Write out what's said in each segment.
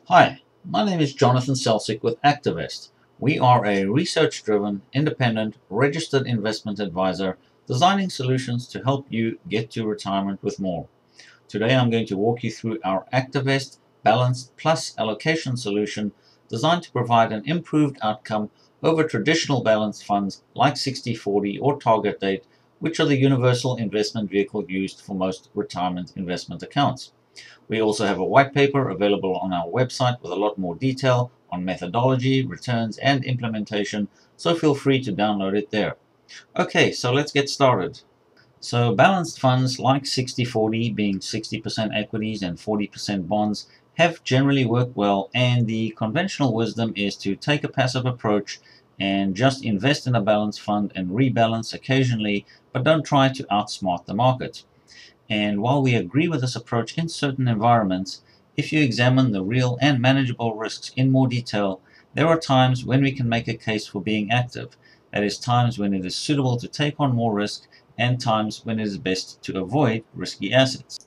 Hi, my name is Jonathan Selsick with Actavest. We are a research-driven, independent, registered investment advisor designing solutions to help you get to retirement with more. Today I'm going to walk you through our Actavest Balanced Plus Allocation solution designed to provide an improved outcome over traditional balanced funds like 60/40 or target date, which are the universal investment vehicle used for most retirement investment accounts. We also have a white paper available on our website with a lot more detail on methodology, returns, and implementation, so feel free to download it there. Okay, so let's get started. So balanced funds like 60/40, being 60% equities and 40% bonds, have generally worked well, and the conventional wisdom is to take a passive approach and just invest in a balanced fund and rebalance occasionally, but don't try to outsmart the market. And while we agree with this approach in certain environments, if you examine the real and manageable risks in more detail, there are times when we can make a case for being active. That is, times when it is suitable to take on more risk and times when it is best to avoid risky assets.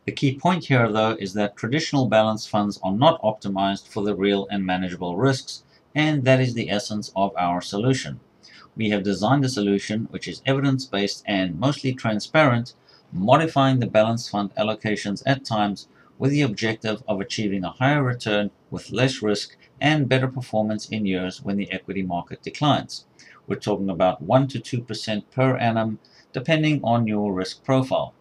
The key point here, though, is that traditional balanced funds are not optimized for the real and manageable risks, and that is the essence of our solution. We have designed a solution which is evidence-based and mostly transparent, modifying the balanced fund allocations at times with the objective of achieving a higher return with less risk and better performance in years when the equity market declines. We're talking about 1 to 2% per annum, depending on your risk profile.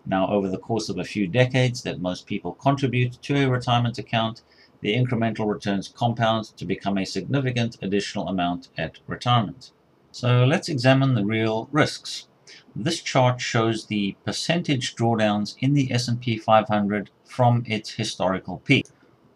Now, over the course of a few decades that most people contribute to a retirement account, the incremental returns compound to become a significant additional amount at retirement. So let's examine the real risks. This chart shows the percentage drawdowns in the S&P 500 from its historical peak.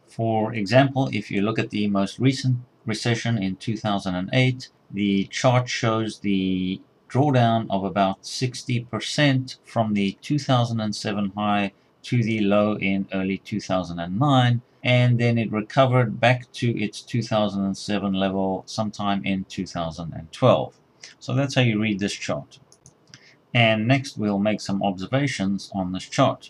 For example, if you look at the most recent recession in 2008, the chart shows the drawdown of about 60% from the 2007 high to the low in early 2009, and then it recovered back to its 2007 level sometime in 2012. So that's how you read this chart. And next we'll make some observations on this chart.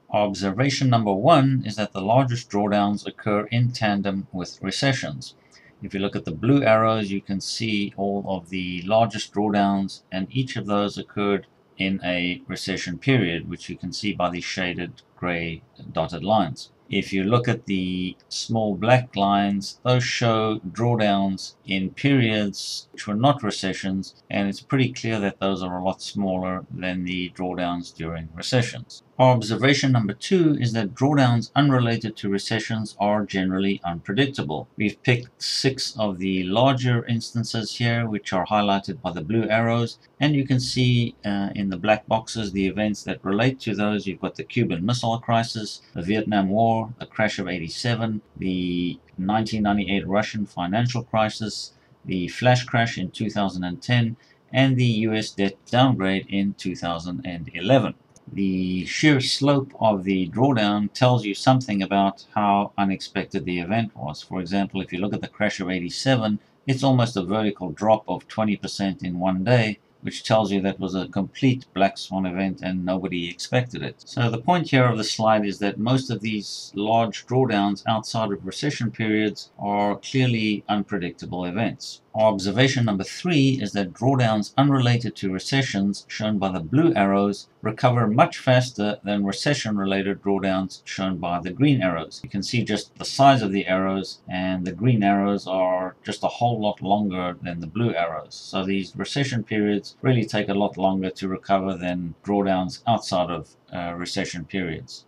Observation number one is that the largest drawdowns occur in tandem with recessions. If you look at the blue arrows, you can see all of the largest drawdowns, and each of those occurred in a recession period, which you can see by the shaded gray dotted lines. If you look at the small black lines, those show drawdowns in periods which were not recessions, and it's pretty clear that those are a lot smaller than the drawdowns during recessions. Observation number two is that drawdowns unrelated to recessions are generally unpredictable. We've picked 6 of the larger instances here, which are highlighted by the blue arrows, and you can see in the black boxes the events that relate to those. You've got the Cuban Missile Crisis, the Vietnam War, the crash of '87, the 1998 Russian financial crisis, the flash crash in 2010, and the US debt downgrade in 2011. The sheer slope of the drawdown tells you something about how unexpected the event was. For example, if you look at the crash of '87, it's almost a vertical drop of 20% in one day, which tells you that was a complete black swan event and nobody expected it. So the point here of the slide is that most of these large drawdowns outside of recession periods are clearly unpredictable events. Observation number 3 is that drawdowns unrelated to recessions, shown by the blue arrows, recover much faster than recession-related drawdowns, shown by the green arrows. You can see just the size of the arrows, and the green arrows are just a whole lot longer than the blue arrows. So these recession periods really take a lot longer to recover than drawdowns outside of recession periods.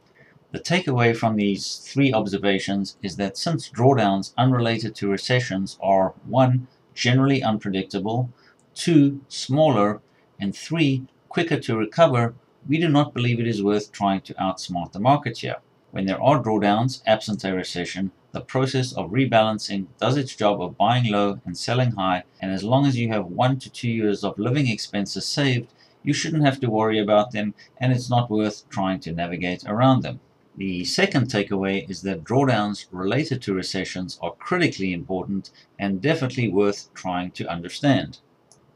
The takeaway from these 3 observations is that since drawdowns unrelated to recessions are 1. Generally unpredictable, 2. Smaller, and 3. Quicker to recover, we do not believe it is worth trying to outsmart the market here. When there are drawdowns absent a recession, the process of rebalancing does its job of buying low and selling high, and as long as you have 1 to 2 years of living expenses saved, you shouldn't have to worry about them, and it's not worth trying to navigate around them. The second takeaway is that drawdowns related to recessions are critically important and definitely worth trying to understand.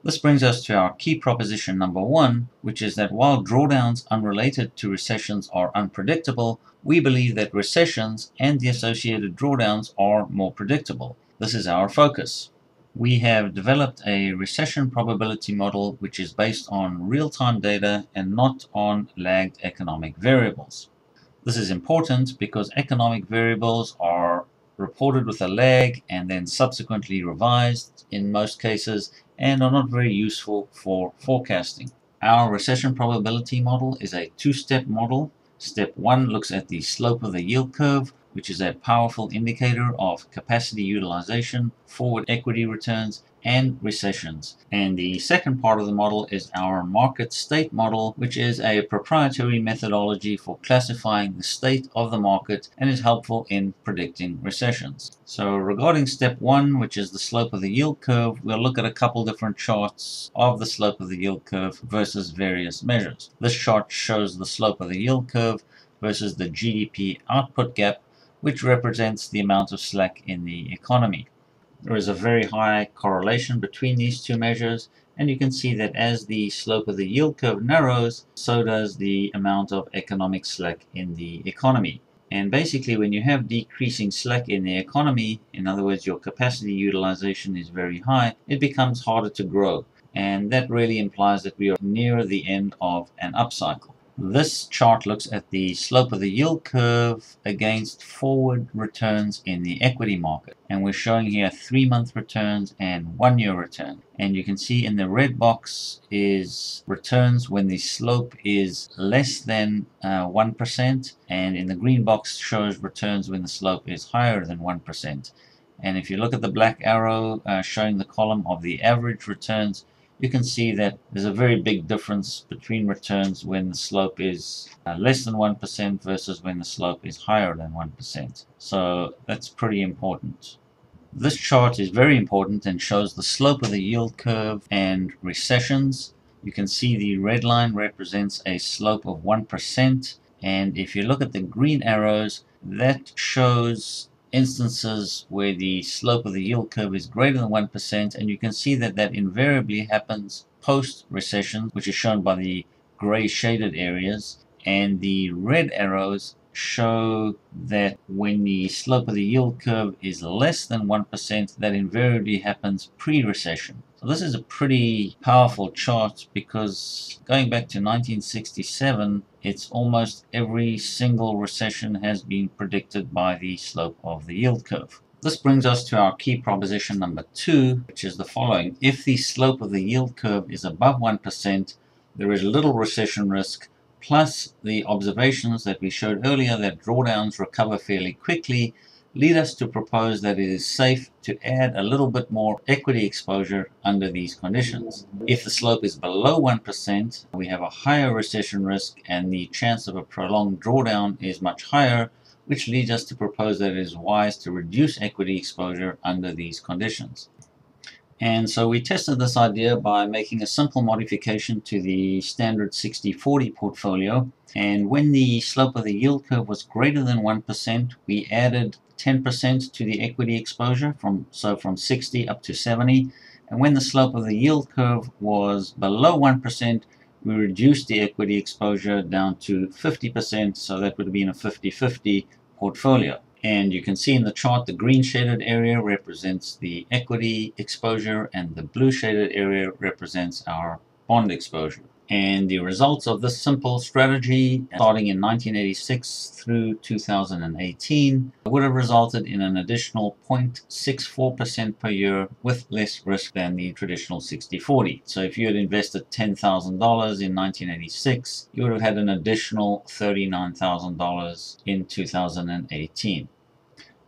This brings us to our key proposition number 1, which is that while drawdowns unrelated to recessions are unpredictable, we believe that recessions and the associated drawdowns are more predictable. This is our focus. We have developed a recession probability model which is based on real-time data and not on lagged economic variables. This is important because economic variables are reported with a lag and then subsequently revised in most cases and are not very useful for forecasting. Our recession probability model is a two-step model. Step 1 looks at the slope of the yield curve, which is a powerful indicator of capacity utilization, forward equity returns, and recessions. And the second part of the model is our market state model, which is a proprietary methodology for classifying the state of the market and is helpful in predicting recessions. So regarding step 1, which is the slope of the yield curve, we'll look at a couple different charts of the slope of the yield curve versus various measures. This chart shows the slope of the yield curve versus the GDP output gap, which represents the amount of slack in the economy. There is a very high correlation between these two measures, and you can see that as the slope of the yield curve narrows, so does the amount of economic slack in the economy. And basically, when you have decreasing slack in the economy, in other words, your capacity utilization is very high, it becomes harder to grow. And that really implies that we are near the end of an upcycle. This chart looks at the slope of the yield curve against forward returns in the equity market. And we're showing here 3-month returns and 1-year return. And you can see in the red box is returns when the slope is less than 1%. And in the green box shows returns when the slope is higher than 1%. And if you look at the black arrow showing the column of the average returns, you can see that there's a very big difference between returns when the slope is less than 1% versus when the slope is higher than 1%. So that's pretty important. This chart is very important and shows the slope of the yield curve and recessions. You can see the red line represents a slope of 1%. And if you look at the green arrows, that shows instances where the slope of the yield curve is greater than 1%, and you can see that that invariably happens post-recession, which is shown by the gray shaded areas, and the red arrows show that when the slope of the yield curve is less than 1%, that invariably happens pre-recession. So this is a pretty powerful chart because going back to 1967, it's almost every single recession has been predicted by the slope of the yield curve. This brings us to our key proposition number 2, which is the following. If the slope of the yield curve is above 1%, there is little recession risk, plus the observations that we showed earlier that drawdowns recover fairly quickly lead us to propose that it is safe to add a little bit more equity exposure under these conditions. If the slope is below 1%, we have a higher recession risk and the chance of a prolonged drawdown is much higher, which leads us to propose that it is wise to reduce equity exposure under these conditions. And so we tested this idea by making a simple modification to the standard 60-40 portfolio. And when the slope of the yield curve was greater than 1%, we added 10% to the equity exposure from 60 up to 70. And when the slope of the yield curve was below 1%, we reduced the equity exposure down to 50%. So that would have been a 50-50 portfolio. And you can see in the chart the green shaded area represents the equity exposure and the blue shaded area represents our bond exposure. And the results of this simple strategy, starting in 1986 through 2018, would have resulted in an additional 0.64% per year with less risk than the traditional 60-40. So if you had invested $10,000 in 1986, you would have had an additional $39,000 in 2018.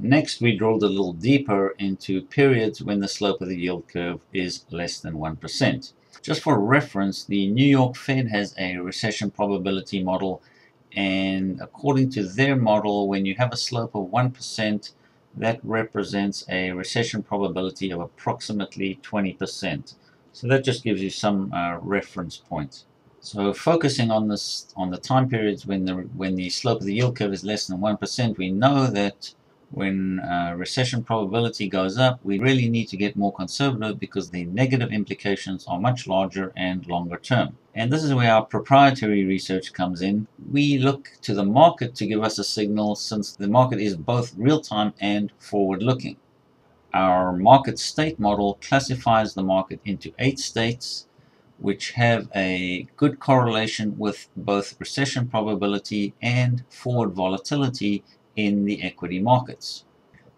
Next, we drilled a little deeper into periods when the slope of the yield curve is less than 1%. Just for reference, the New York Fed has a recession probability model, and according to their model, when you have a slope of 1%, that represents a recession probability of approximately 20%. So that just gives you some reference points. So focusing on the time periods when the slope of the yield curve is less than 1%, we know that When recession probability goes up, we really need to get more conservative because the negative implications are much larger and longer term. And this is where our proprietary research comes in. We look to the market to give us a signal, since the market is both real-time and forward-looking. Our market state model classifies the market into 8 states, which have a good correlation with both recession probability and forward volatility in the equity markets.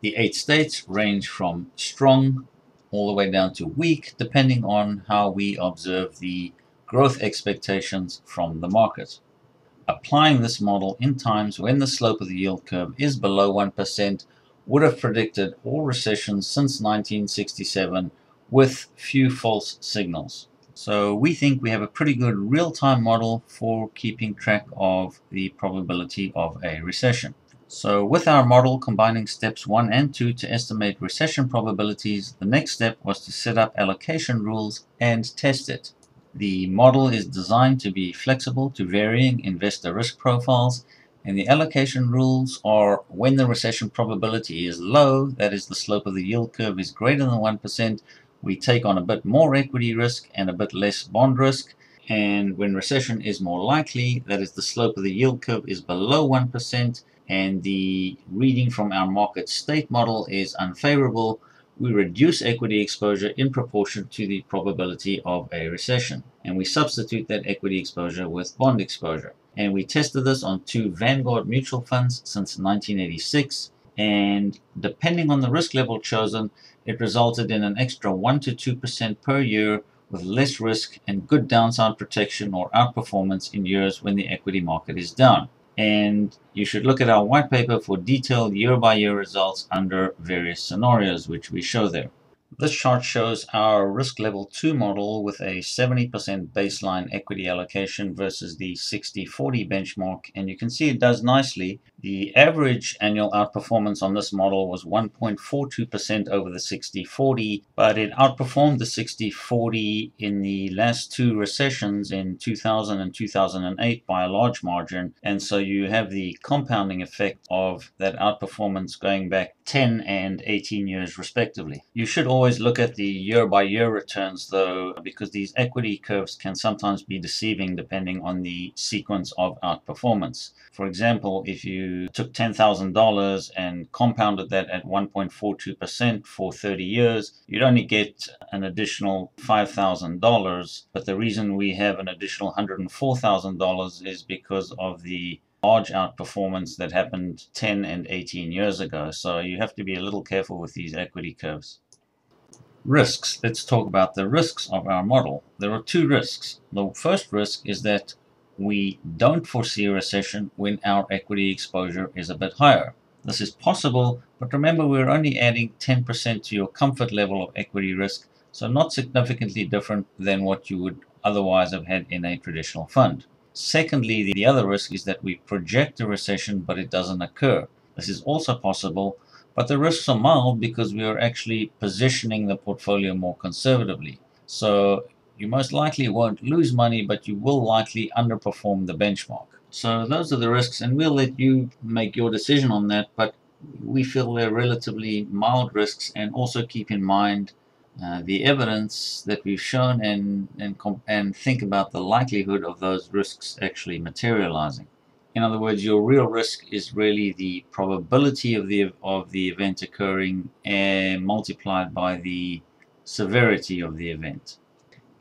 The 8 states range from strong all the way down to weak, depending on how we observe the growth expectations from the market. Applying this model in times when the slope of the yield curve is below 1% would have predicted all recessions since 1967 with few false signals. So we think we have a pretty good real-time model for keeping track of the probability of a recession. So with our model combining steps 1 and 2 to estimate recession probabilities, the next step was to set up allocation rules and test it. The model is designed to be flexible to varying investor risk profiles, and the allocation rules are: when the recession probability is low, that is, the slope of the yield curve is greater than 1%, we take on a bit more equity risk and a bit less bond risk. And when recession is more likely, that is, the slope of the yield curve is below 1%, and the reading from our market state model is unfavorable, we reduce equity exposure in proportion to the probability of a recession, and we substitute that equity exposure with bond exposure. And we tested this on 2 Vanguard mutual funds since 1986, and depending on the risk level chosen, it resulted in an extra 1 to 2% per year, with less risk and good downside protection or outperformance in years when the equity market is down. And you should look at our white paper for detailed year-by-year results under various scenarios, which we show there. This chart shows our risk level 2 model with a 70% baseline equity allocation versus the 60-40 benchmark, and you can see it does nicely. The average annual outperformance on this model was 1.42% over the 60-40, but it outperformed the 60-40 in the last 2 recessions in 2000 and 2008 by a large margin, and so you have the compounding effect of that outperformance going back 10 and 18 years respectively. You should always look at the year-by-year returns though, because these equity curves can sometimes be deceiving depending on the sequence of outperformance. For example, if you took $10,000 and compounded that at 1.42% for 30 years, you'd only get an additional $5,000, but the reason we have an additional $104,000 is because of the large outperformance that happened 10 and 18 years ago. So you have to be a little careful with these equity curves. Risks. Let's talk about the risks of our model. There are 2 risks. The first risk is that we don't foresee a recession when our equity exposure is a bit higher. This is possible, but remember, we're only adding 10% to your comfort level of equity risk, so not significantly different than what you would otherwise have had in a traditional fund. Secondly, the other risk is that we project a recession, but it doesn't occur. This is also possible, but the risks are mild because we are actually positioning the portfolio more conservatively. So you most likely won't lose money, but you will likely underperform the benchmark. So those are the risks, and we'll let you make your decision on that, but we feel they're relatively mild risks. And also keep in mind the evidence that we've shown, and think about the likelihood of those risks actually materializing. In other words, your real risk is really the probability of the event occurring, and multiplied by the severity of the event.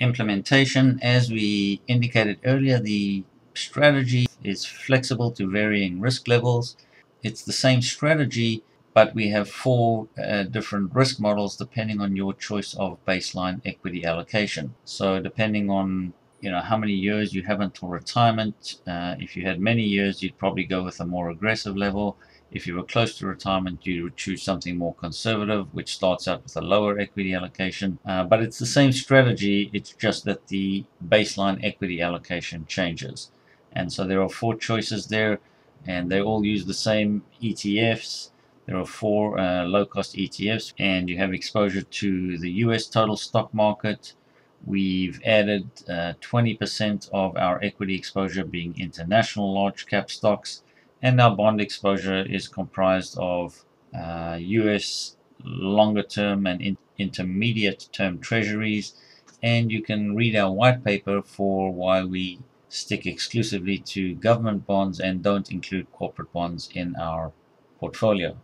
Implementation, as we indicated earlier, the strategy is flexible to varying risk levels. It's the same strategy, but we have 4 different risk models depending on your choice of baseline equity allocation. So depending on how many years you have until retirement, if you had many years, you'd probably go with a more aggressive level. If you were close to retirement, you would choose something more conservative, which starts out with a lower equity allocation. But it's the same strategy, it's just that the baseline equity allocation changes. And so there are 4 choices there, and they all use the same ETFs. There are 4 low-cost ETFs, and you have exposure to the US total stock market. We've added 20% of our equity exposure being international large cap stocks, and our bond exposure is comprised of US longer term and intermediate term treasuries, and you can read our white paper for why we stick exclusively to government bonds and don't include corporate bonds in our portfolio.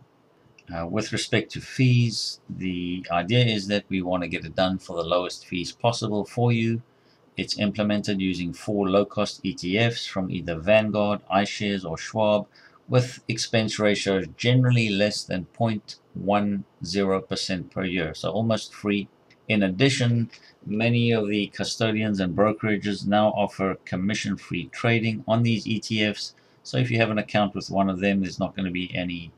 With respect to fees, the idea is that we want to get it done for the lowest fees possible for you. It's implemented using 4 low-cost ETFs from either Vanguard, iShares, or Schwab, with expense ratios generally less than 0.10% per year, so almost free. In addition, many of the custodians and brokerages now offer commission-free trading on these ETFs. So if you have an account with one of them, there's not going to be any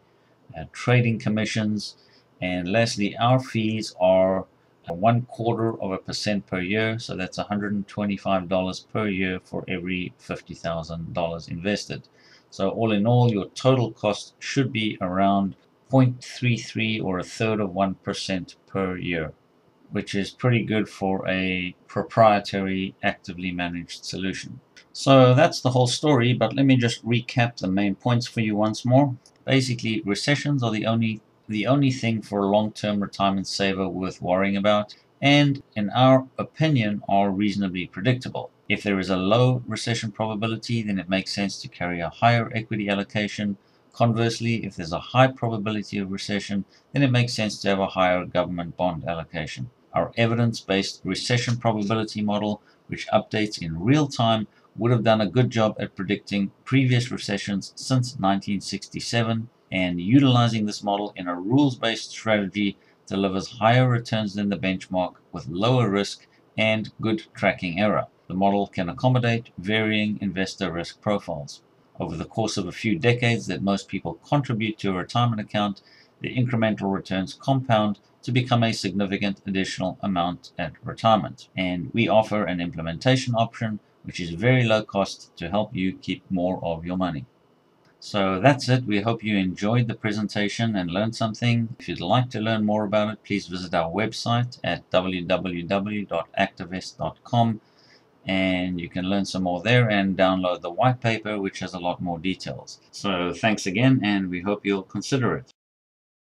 trading commissions. And lastly, our fees are 0.25% per year, so that's $125 per year for every $50,000 invested. So all in all, your total cost should be around 0.33 or a third of 1% per year, which is pretty good for a proprietary, actively managed solution. So that's the whole story, but let me just recap the main points for you once more. Basically, recessions are the only thing for a long-term retirement saver worth worrying about, and in our opinion are reasonably predictable. If there is a low recession probability, then it makes sense to carry a higher equity allocation. Conversely, if there's a high probability of recession, then it makes sense to have a higher government bond allocation. Our evidence-based recession probability model, which updates in real time, would have done a good job at predicting previous recessions since 1967, and utilizing this model in a rules-based strategy delivers higher returns than the benchmark with lower risk and good tracking error. The model can accommodate varying investor risk profiles. Over the course of a few decades that most people contribute to a retirement account, the incremental returns compound to become a significant additional amount at retirement. And we offer an implementation option which is very low cost to help you keep more of your money. So that's it. We hope you enjoyed the presentation and learned something. If you'd like to learn more about it, please visit our website at www.actavest.com, and you can learn some more there and download the white paper, which has a lot more details. So thanks again, and we hope you'll consider it.